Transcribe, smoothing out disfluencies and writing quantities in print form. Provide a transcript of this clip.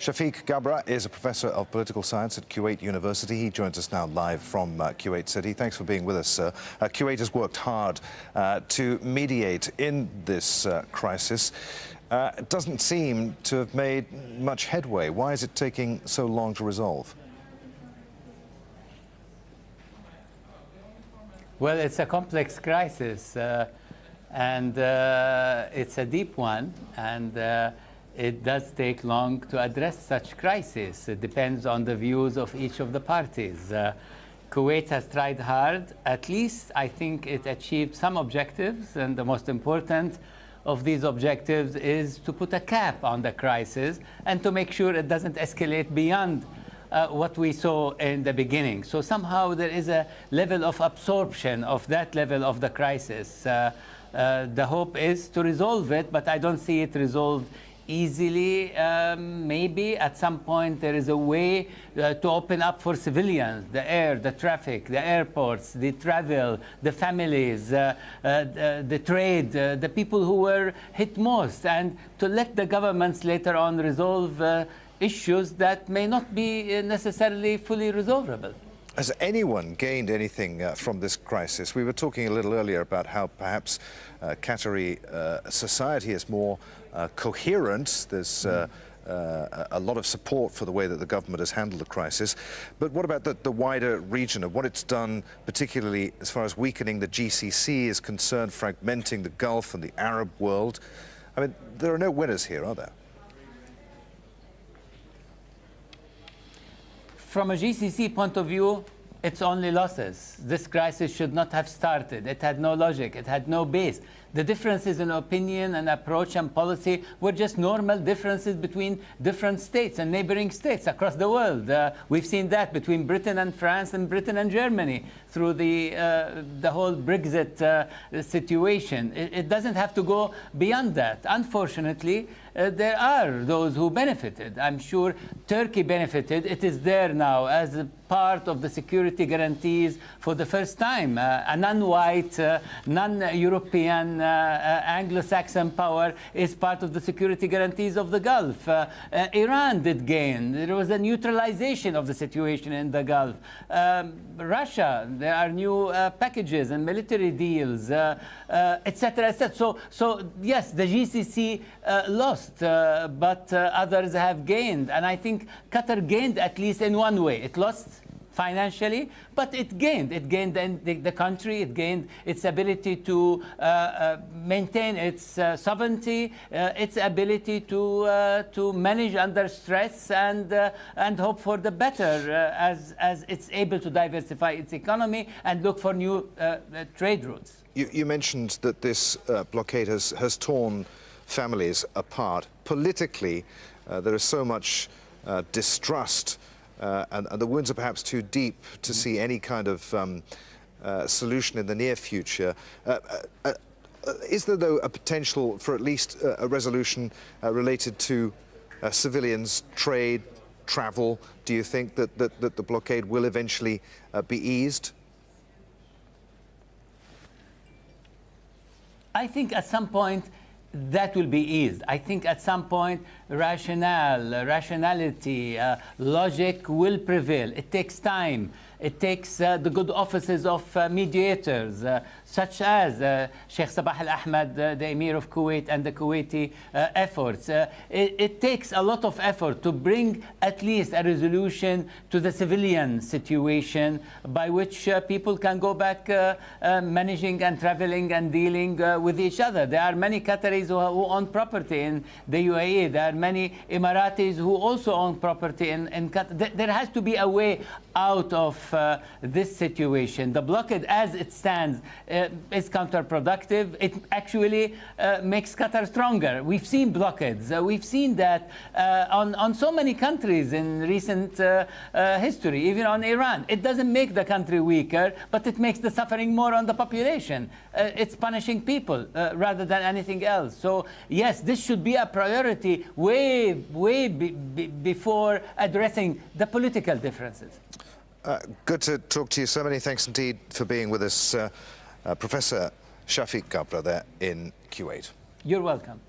Shafeeq Ghabra is a professor of political science at Kuwait University. He joins us now live from Kuwait City. Thanks for being with us, sir. Kuwait has worked hard to mediate in this crisis. It doesn't seem to have made much headway. Why is it taking so long to resolve? Well, it's a complex crisis, and it's a deep one, and it does take long to address such crises. It depends on the views of each of the parties. Kuwait has tried hard. At least I think it achieved some objectives, and the most important of these objectives is to put a cap on the crisis and to make sure it doesn't escalate beyond what we saw in the beginning. So somehow there is a level of absorption of that level of the crisis. The hope is to resolve it, but I don't see it resolved easily. Maybe at some point there is a way to open up for civilians, the air, the traffic, the airports, the travel, the families, the trade, the people who were hit most, and to let the governments later on resolve issues that may not be necessarily fully resolvable. Has anyone gained anything from this crisis? We were talking a little earlier about how perhaps Qatari society is more coherent. There's a lot of support for the way that the government has handled the crisis. But what about the wider region of what it's done, particularly as far as weakening the GCC is concerned, fragmenting the Gulf and the Arab world? I mean, there are no winners here, are there? From a GCC point of view, it's only losses. This crisis should not have started. It had no logic. It had no base. The differences in opinion and approach and policy were just normal differences between different states and neighboring states across the world. We've seen that between Britain and France and Britain and Germany through the whole Brexit situation. It doesn't have to go beyond that. Unfortunately, there are those who benefited. I'm sure Turkey benefited. It is there now as a part of the security guarantees for the first time. A non-white, non-European, Anglo-Saxon power is part of the security guarantees of the Gulf. Iran did gain. There was a neutralization of the situation in the Gulf. Russia, there are new packages and military deals, etc., etc. So yes, the GCC lost, but others have gained. And I think Qatar gained at least in one way. It lost financially, but it gained. It gained the country. It gained its ability to maintain its sovereignty, its ability to manage under stress and hope for the better as it's able to diversify its economy and look for new trade routes. You mentioned that this blockade has torn families apart. Politically, there is so much distrust. And the wounds are perhaps too deep to see any kind of solution in the near future. Is there, though, a potential for at least a resolution related to civilians, trade, travel? Do you think that the blockade will eventually be eased? I think at some point that will be eased. I think at some point rationality, logic will prevail. It takes time. It takes the good offices of mediators, such as Sheikh Sabah Al-Ahmad, the Emir of Kuwait, and the Kuwaiti efforts. It takes a lot of effort to bring at least a resolution to the civilian situation by which people can go back managing and traveling and dealing with each other. There are many Qataris who own property in the UAE. There are many Emiratis who also own property in Qatar. There has to be a way out of this situation. The blockade as it stands is counterproductive. It actually makes Qatar stronger. We've seen blockades. We've seen that on so many countries in recent history, even on Iran. It doesn't make the country weaker, but it makes the suffering more on the population. It's punishing people rather than anything else. So yes, this should be a priority way before addressing the political differences. Good to talk to you. So many thanks indeed for being with us, Professor Shafeeq Ghabra there in Kuwait. You're welcome.